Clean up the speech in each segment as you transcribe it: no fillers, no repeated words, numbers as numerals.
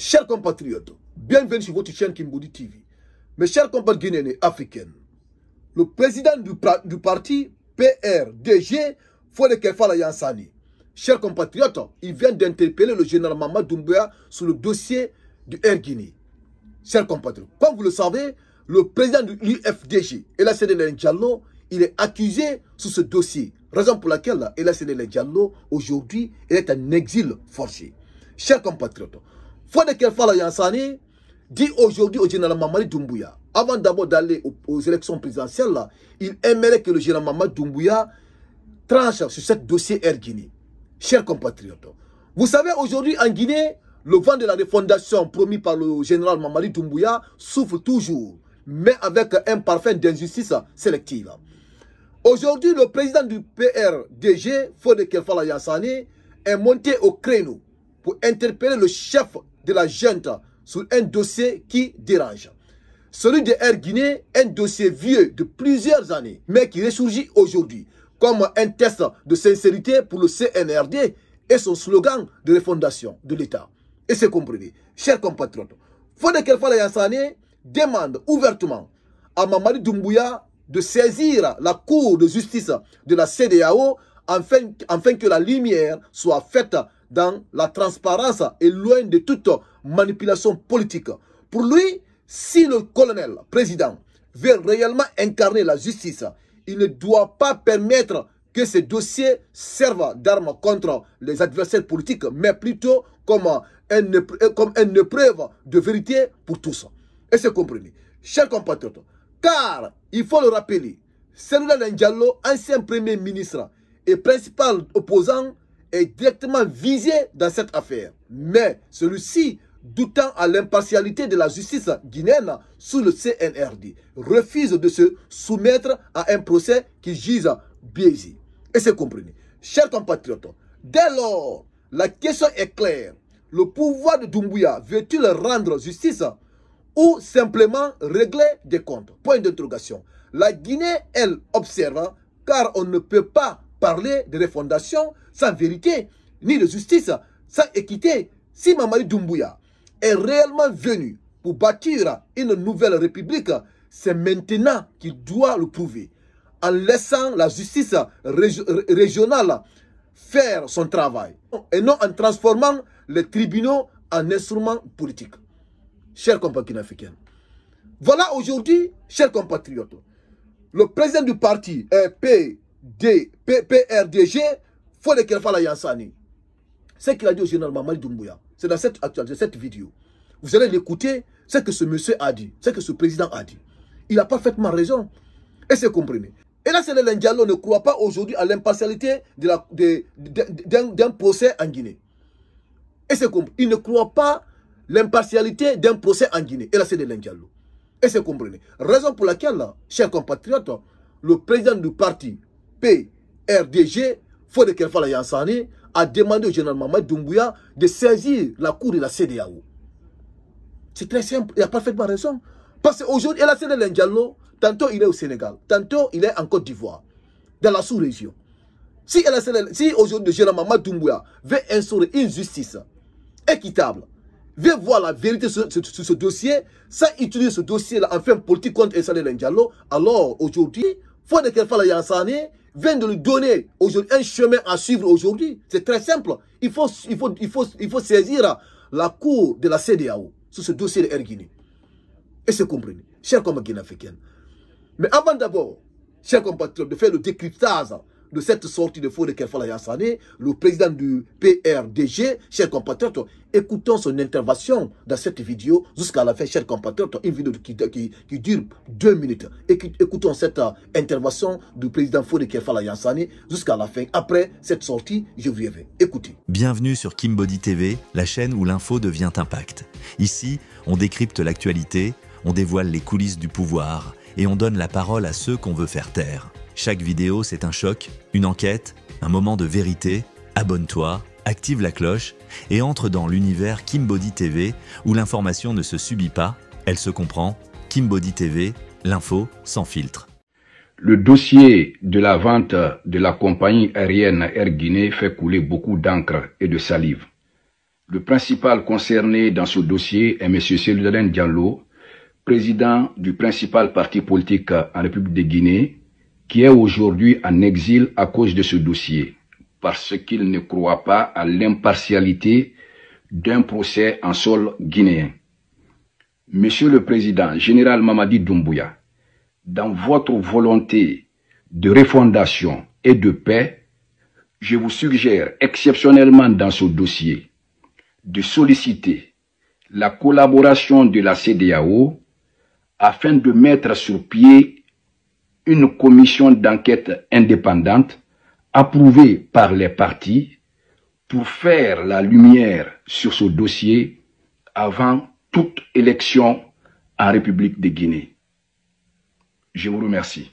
Chers compatriotes, bienvenue sur votre chaîne Kimbodi TV. Mes chers compatriotes guinéens et africains, le président du parti PRDG, Fode Kefala Yansani, chers compatriotes, il vient d'interpeller le général Mamadou Doumbouya sur le dossier du Air Guinée. Chers compatriotes, comme vous le savez, le président de l'UFDG, Elassene Diallo, il est accusé sur ce dossier. Raison pour laquelle Elassene Diallo, aujourd'hui, est en exil forcé. Chers compatriotes, Fode Kefala Yansani dit aujourd'hui au général Mamadou Doumbouya, avant d'abord d'aller aux élections présidentielles, là, il aimerait que le général Mamadou Doumbouya tranche sur ce dossier Air Guinée. Chers compatriotes, vous savez, aujourd'hui en Guinée, le vent de la refondation promis par le général Mamadou Doumbouya souffle toujours, mais avec un parfum d'injustice sélective. Aujourd'hui, le président du PRDG, Fode Kefala Yansani, est monté au créneau pour interpeller le chef de la junte sur un dossier qui dérange. Celui de Air Guinée, un dossier vieux de plusieurs années, mais qui ressurgit aujourd'hui comme un test de sincérité pour le CNRD et son slogan de refondation de l'État. Et c'est compris. Chers compatriotes, Fode Kefala Yansani demande ouvertement à Mamadou Doumbouya de saisir la Cour de justice de la CEDEAO afin que la lumière soit faite dans la transparence et loin de toute manipulation politique. Pour lui, si le colonel président veut réellement incarner la justice, il ne doit pas permettre que ces dossiers servent d'arme contre les adversaires politiques, mais plutôt comme une épreuve de vérité pour tous. Et c'est compris. Chers compatriotes, car, il faut le rappeler, Cellula Diallo, ancien premier ministre et principal opposant, est directement visé dans cette affaire. Mais celui-ci, doutant à l'impartialité de la justice guinéenne sous le CNRD, refuse de se soumettre à un procès qui juge biaisé. Et c'est compris. Chers compatriotes, dès lors, la question est claire. Le pouvoir de Doumbouya veut-il rendre justice ou simplement régler des comptes? Point d'interrogation. La Guinée, elle, observe, car on ne peut pas parler de refondation sans vérité, ni de justice, sans équité. Si Mamadou Doumbouya est réellement venu pour bâtir une nouvelle république, c'est maintenant qu'il doit le prouver, en laissant la justice régionale faire son travail, et non en transformant les tribunaux en instruments politiques. Chers compatriotes africains, voilà aujourd'hui, chers compatriotes, le président du parti PRDG, Fode Kefala Yansani, ce qu'il a dit au général Mamadou Doumbouya, c'est dans cette vidéo. Vous allez l'écouter, ce que ce monsieur a dit, ce que ce président a dit. Il a parfaitement raison. Et c'est compris. Et là, Elassene Diallo ne croit pas aujourd'hui à l'impartialité d'un procès en Guinée. Et c'est compris. Il ne croit pas l'impartialité d'un procès en Guinée. Et là, c'est Elassene Diallo. Et c'est compris. Raison pour laquelle, chers compatriotes, le président du parti PRDG, Fode Kefala Yansani, a demandé au général Mamadou Doumbouya de saisir la cour de la CEDEAO. C'est très simple, il a parfaitement raison. Parce qu'aujourd'hui, Elassene Diallo, tantôt il est au Sénégal, tantôt il est en Côte d'Ivoire, dans la sous-région. Si aujourd'hui le général Mamadou Doumbouya veut instaurer une justice équitable, veut voir la vérité sur ce dossier, sans utiliser ce dossier-là en fin politique contre Elassene Diallo, alors aujourd'hui, Fode Kefala Yansani vient de lui donner aujourd'hui un chemin à suivre aujourd'hui. C'est très simple. Il faut saisir la cour de la CEDEAO sur ce dossier de Air Guinée. Et c'est compris. Chers compatriotes africains. Mais avant d'abord, chers compatriotes, de faire le décryptage de cette sortie de Fode Kefala Yansani, le président du PRDG, chers compatriotes, écoutons son intervention dans cette vidéo jusqu'à la fin, chers compatriotes, une vidéo qui dure 2 minutes. Écoutons cette intervention du président Fode Kefala Yansani jusqu'à la fin. Après cette sortie, je vous reviens. Écoutez. Bienvenue sur Kimbodi TV, la chaîne où l'info devient impact. Ici, on décrypte l'actualité, on dévoile les coulisses du pouvoir et on donne la parole à ceux qu'on veut faire taire. Chaque vidéo, c'est un choc, une enquête, un moment de vérité. Abonne-toi, active la cloche et entre dans l'univers Kimbodi TV où l'information ne se subit pas, elle se comprend. Kimbodi TV, l'info sans filtre. Le dossier de la vente de la compagnie aérienne Air Guinée fait couler beaucoup d'encre et de salive. Le principal concerné dans ce dossier est M. Cellou Dalein Diallo, président du principal parti politique en République de Guinée, qui est aujourd'hui en exil à cause de ce dossier, parce qu'il ne croit pas à l'impartialité d'un procès en sol guinéen. Monsieur le Président, Général Mamadi Doumbouya, dans votre volonté de refondation et de paix, je vous suggère exceptionnellement dans ce dossier de solliciter la collaboration de la CEDEAO afin de mettre sur pied une commission d'enquête indépendante approuvée par les partis pour faire la lumière sur ce dossier avant toute élection en République de Guinée. Je vous remercie.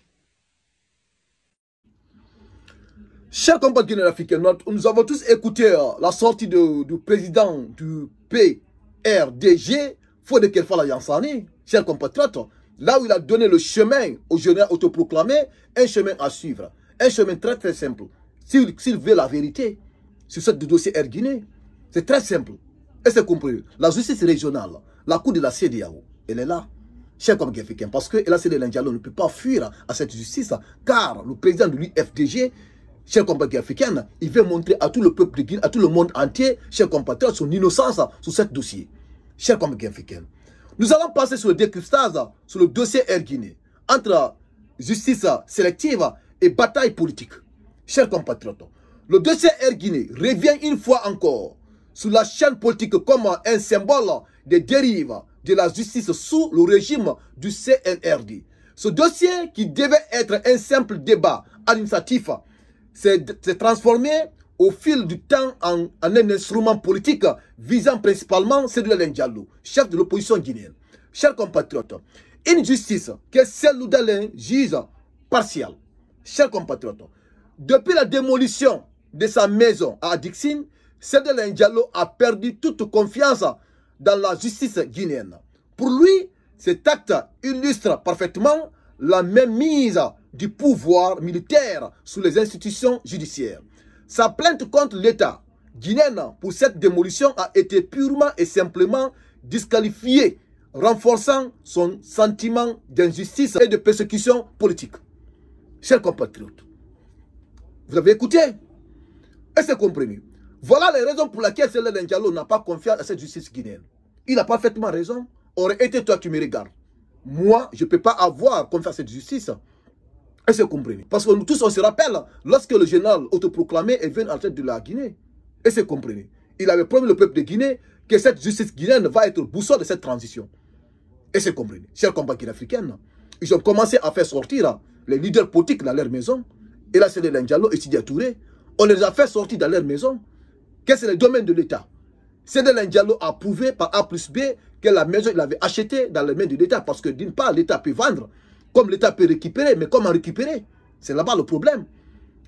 Chers compatriotes guinéens africains, nous avons tous écouté la sortie du président du PRDG, Fodé Kelfala Yansani, chers compatriotes, là où il a donné le chemin aux jeunes autoproclamés, un chemin à suivre, un chemin très très simple. S'il veut la vérité sur ce dossier Air Guinée, c'est très simple. Et c'est compris. La justice régionale, la cour de la CEDEAO, elle est là. Chers compatriotes africains, parce que là, Cellou Dalein Diallo ne peut pas fuir à cette justice, car le président de l'UFDG, chers compatriotes africains, il veut montrer à tout le peuple de Guinée, à tout le monde entier, chers compatriotes, son innocence sur ce dossier. Chers compatriotes africains, nous allons passer sur le décryptage, sur le dossier Air Guinée, entre justice sélective et bataille politique. Chers compatriotes, le dossier Air Guinée revient une fois encore sur la chaîne politique comme un symbole des dérives de la justice sous le régime du CNRD. Ce dossier qui devait être un simple débat administratif s'est transformé au fil du temps en un instrument politique visant principalement Cellou Dalein Diallo, chef de l'opposition guinéenne. Chers compatriotes, une justice que Cellou Dalein juge partielle. Chers compatriotes, depuis la démolition de sa maison à Dixine, Cellou Dalein Diallo a perdu toute confiance dans la justice guinéenne. Pour lui, cet acte illustre parfaitement la mainmise du pouvoir militaire sous les institutions judiciaires. Sa plainte contre l'État guinéen pour cette démolition a été purement et simplement disqualifiée, renforçant son sentiment d'injustice et de persécution politique. Chers compatriotes, vous avez écouté et c'est compris. Voilà les raisons pour lesquelles Cellou Dalein Diallo n'a pas confiance à cette justice guinéenne. Il a parfaitement raison. Aurait été toi qui me regardes. Moi, je ne peux pas avoir confiance à cette justice. Et c'est compris. Parce que nous tous, on se rappelle, lorsque le général autoproclamé est venu à la tête de la Guinée. Et c'est compris. Il avait promis au peuple de Guinée que cette justice guinéenne va être boussole de cette transition. Et c'est compris. Chers compatriotes africains, ils ont commencé à faire sortir les leaders politiques dans leur maison. Et là, c'est Cellou Dalein Diallo et Sidi Touré. On les a fait sortir dans leur maison. Que c'est le domaine de l'État. Cellou Dalein Diallo a prouvé par A plus B que la maison il avait achetée dans les mains de l'État. Parce que d'une part, l'État peut vendre, comme l'État peut récupérer. Mais comment récupérer? C'est là-bas le problème.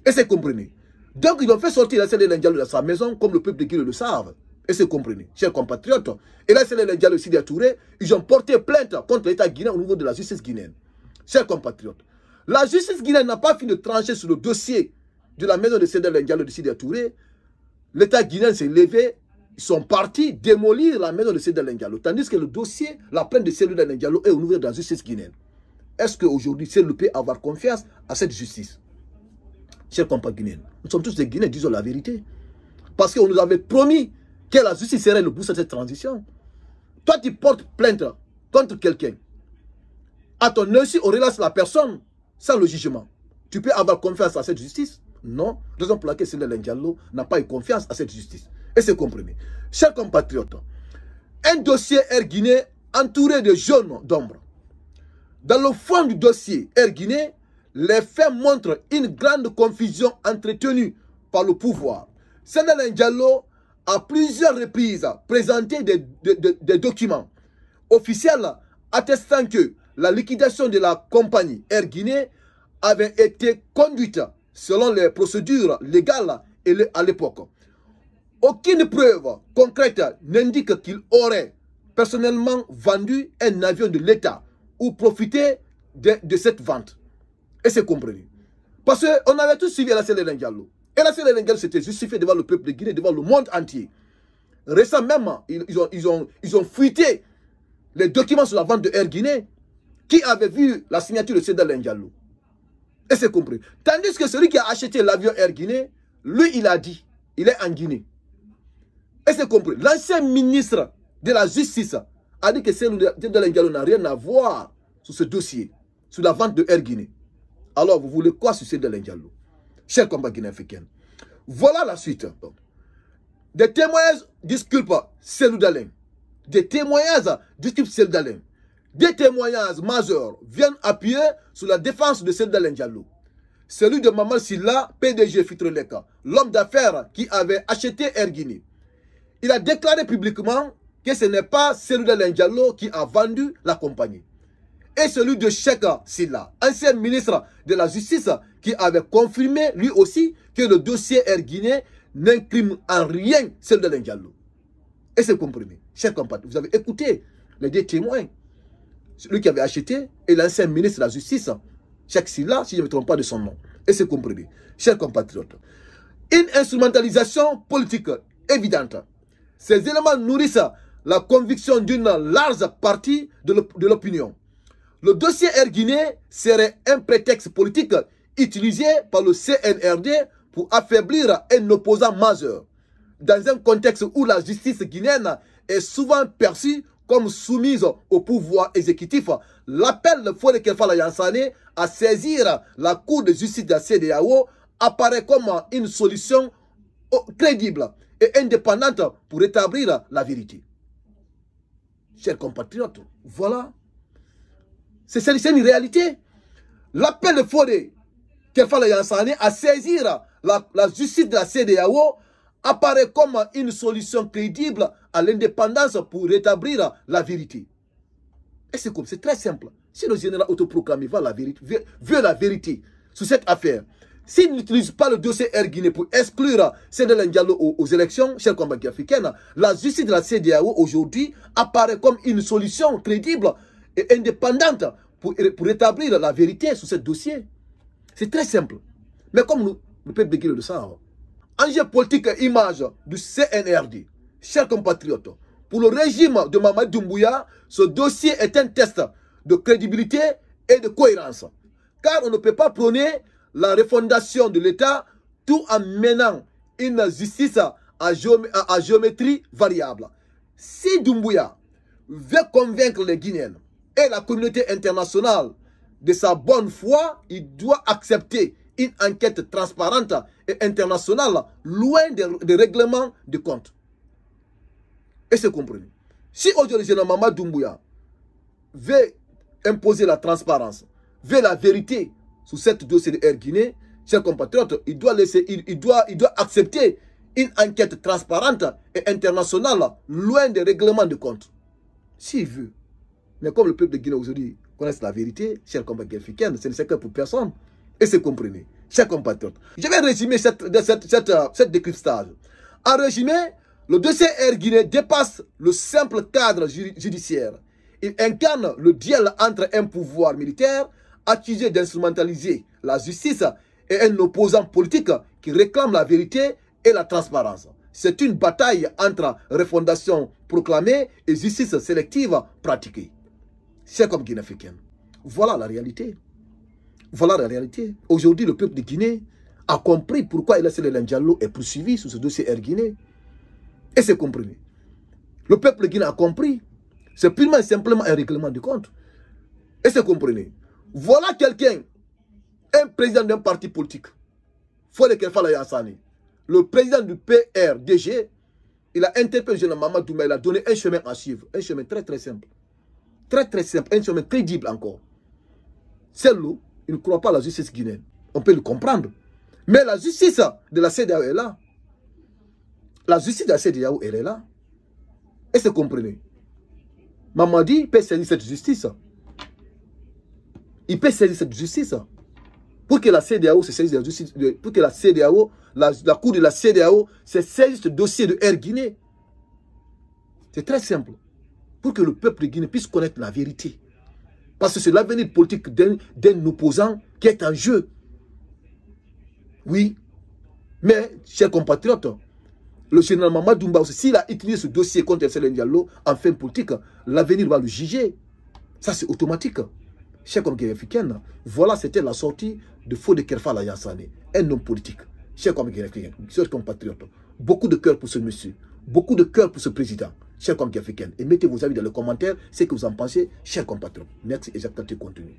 Et c'est compris. Donc ils ont fait sortir Cellou Dalein Diallo de sa maison, comme le peuple de Guinée le savent. Et c'est compris. Chers compatriotes. Et là, Cellou Dalein Diallo et Sidi Touré, ils ont porté plainte contre l'État guinéen au niveau de la justice guinéenne. Chers compatriotes. La justice guinéenne n'a pas fini de trancher sur le dossier de la maison de Cellou Dalein Diallo et de Sidi Touré. L'État guinéen s'est levé, ils sont partis démolir la maison de Cellou Dalein Diallo. Tandis que le dossier, la plainte de Cellou Dalein Diallo est au niveau de la justice guinéenne. Est-ce qu'aujourd'hui, Cellou peut avoir confiance à cette justice? Chers compatriotes guinéens, nous sommes tous des Guinéens, disons la vérité. Parce qu'on nous avait promis que la justice serait le bout de cette transition. Toi, tu portes plainte contre quelqu'un. À ton insu, on relâche la personne sans le jugement. Tu peux avoir confiance à cette justice? Non. Raison pour laquelle Cellou Dalein Diallo n'a pas eu confiance à cette justice. Et c'est compris. Chers compatriotes, un dossier Air Guinée entouré de jaunes d'ombre. Dans le fond du dossier Air Guinée, les faits montrent une grande confusion entretenue par le pouvoir. Cellou Dalein Diallo a plusieurs reprises présenté des documents officiels attestant que la liquidation de la compagnie Air Guinée avait été conduite selon les procédures légales à l'époque. Aucune preuve concrète n'indique qu'il aurait personnellement vendu un avion de l'État ou profité de cette vente. Et c'est compris. Parce qu'on avait tous suivi la Cellou Dalein Diallo. Et la Cellou Dalein Diallo s'était justifié devant le peuple de Guinée, devant le monde entier. Récemment, ils ont fuité les documents sur la vente de Air Guinée. Qui avait vu la signature de Cédric Diallo? Et c'est compris. Tandis que celui qui a acheté l'avion Air Guinée, lui, il a dit, il est en Guinée. Et c'est compris. L'ancien ministre de la Justice a dit que Cédric Diallo n'a rien à voir sur ce dossier, sur la vente de Air Guinée. Alors, vous voulez quoi sur Cédric Diallo? Chers combats guinéens africains. Voilà la suite. Des témoignages disculpent Cellou Dalein. Des témoignages disculpent Cellou Dalein. Des témoignages majeurs viennent appuyer sur la défense de Cellou Diallo. Celui de Maman Silla, PDG Fitreleka, l'homme d'affaires qui avait acheté Air Guinée. Il a déclaré publiquement que ce n'est pas Cellou Diallo qui a vendu la compagnie. Et celui de Cheikh Silla, ancien ministre de la Justice, qui avait confirmé lui aussi que le dossier Air Guinée n'incrimine en rien Cellou Diallo. Et c'est compris. Chers compatriotes, vous avez écouté les deux témoins. Celui qui avait acheté et l'ancien ministre de la Justice, Cheikh Silla, si je ne me trompe pas de son nom. Et c'est compris. Chers compatriotes, une instrumentalisation politique évidente. Ces éléments nourrissent la conviction d'une large partie de l'opinion. Le dossier Air Guinée serait un prétexte politique utilisé par le CNRD pour affaiblir un opposant majeur. Dans un contexte où la justice guinéenne est souvent perçue comme soumise au pouvoir exécutif, l'appel de Fodé Kefala Yansane à saisir la Cour de justice de la CEDEAO apparaît comme une solution crédible et indépendante pour rétablir la vérité. Chers compatriotes, voilà. C'est une réalité. L'appel de Fodé Kefala Yansane à saisir la justice de la CEDEAO apparaît comme une solution crédible à l'indépendance pour rétablir la vérité. Et c'est très simple. Si le général autoproclamé veut la vérité sur cette affaire, s'il n'utilise pas le dossier Air Guinée pour exclure Cédric Diallo aux élections, chers compatriotes africains, la justice de la CEDEAO aujourd'hui apparaît comme une solution crédible et indépendante pour rétablir la vérité sur ce dossier. C'est très simple. Mais comme le peuple de Guinée le savent, enjeu politique et image du CNRD, chers compatriotes, pour le régime de Mamadou Doumbouya, ce dossier est un test de crédibilité et de cohérence. Car on ne peut pas prôner la refondation de l'État tout en menant une justice à géométrie variable. Si Doumbouya veut convaincre les Guinéens et la communauté internationale de sa bonne foi, il doit accepter une enquête transparente et internationale loin des règlements de compte. Et c'est compris. Si aujourd'hui, le général Mamadou Doumbouya veut imposer la transparence, veut la vérité sur cette dossier de Air Guinée, chers compatriotes, il doit accepter une enquête transparente et internationale loin des règlements de compte. S'il veut. Mais comme le peuple de Guinée aujourd'hui connaît la vérité, chers compatriotes africains, ce n'est secret pour personne. Et c'est compris. Chers compatriotes. Je vais résumer cette décryptage. En résumé, le dossier Air Guinée dépasse le simple cadre judiciaire. Il incarne le duel entre un pouvoir militaire accusé d'instrumentaliser la justice et un opposant politique qui réclame la vérité et la transparence. C'est une bataille entre refondation proclamée et justice sélective pratiquée. C'est comme Guinée africaine. Voilà la réalité. Voilà la réalité. Aujourd'hui, le peuple de Guinée a compris pourquoi Cédric Diallo est poursuivi sur ce dossier Air Guinée. Et c'est compris. Le peuple de Guinée a compris. C'est purement et simplement un règlement de compte. Et c'est compris. Voilà quelqu'un, un président d'un parti politique, Fodé Kefala Yansane, le président du PRDG, il a interpellé le général Mamadou Doumbouya, il a donné un chemin à suivre, un chemin très très simple. Très très simple, un chemin crédible encore. Celle-là, il ne croit pas à la justice guinéenne. On peut le comprendre. Mais la justice de la CEDEAO est là. La justice de la CEDEAO, elle est là. Et c'est compris. Mamadi peut saisir cette justice. Il peut saisir cette justice. Pour que la CEDEAO se saisisse de la justice, pour que la CEDEAO, la cour de la CEDEAO se saisisse ce dossier de Air Guinée. C'est très simple. Pour que le peuple de Guinée puisse connaître la vérité. Parce que c'est l'avenir politique d'un opposant qui est en jeu. Oui. Mais, chers compatriotes, le général Mamadou Mba aussi, s'il a utilisé ce dossier contre Cellou Diallo en fin politique, l'avenir va le juger. Ça, c'est automatique. Chers collègues africains, voilà, c'était la sortie de Fodé Kerfala Yansane, un homme politique. Chers collègues africains, chers compatriotes, beaucoup de cœur pour ce monsieur, beaucoup de cœur pour ce président, chers collègues africains. Et mettez vos avis dans les commentaires, ce que vous en pensez, chers compatriotes. Merci et j'attends tes contenus.